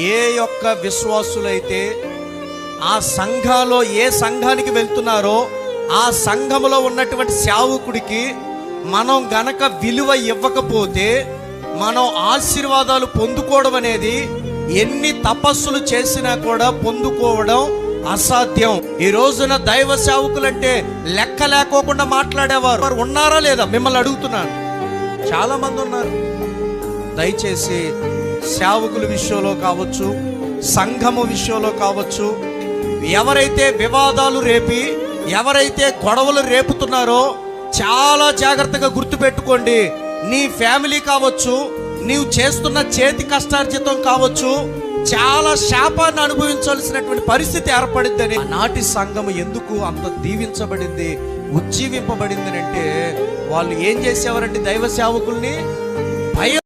ఏ యొక్క విశ్వాసులైతే ఆ సంఘాలో ఏ సంఘానికి వెళ్తున్నారో ఆ సంఘములో ఉన్నటువంటి సేవకుడికి మనం గనక విలువ ఇవ్వకపోతే మనం ఆశీర్వాదాలు పొందుకోవడం అనేది ఎన్ని తపస్సులు చేసినా కూడా పొందుకోవడం అసాధ్యం. ఈ రోజున దైవ సేవకులంటే లెక్క లేకోకుండా మాట్లాడేవారు మరి ఉన్నారా లేదా మిమ్మల్ని అడుగుతున్నాను. చాలా మంది ఉన్నారు. దయచేసి సేవకుల విషయంలో కావచ్చు, సంఘము విషయంలో కావచ్చు, ఎవరైతే వివాదాలు రేపి ఎవరైతే గొడవలు రేపుతున్నారో చాలా జాగ్రత్తగా గుర్తుపెట్టుకోండి. నీ ఫ్యామిలీ కావచ్చు, నీవు చేస్తున్న చేతి కష్టార్జితం కావచ్చు, చాలా శాపాన్ని అనుభవించాల్సినటువంటి పరిస్థితి ఏర్పడిందని. నాటి సంఘము ఎందుకు అంత దీవించబడింది, ఉజ్జీవింపబడింది అంటే వాళ్ళు ఏం చేసేవారంటే దైవ సేవకుల్ని భయం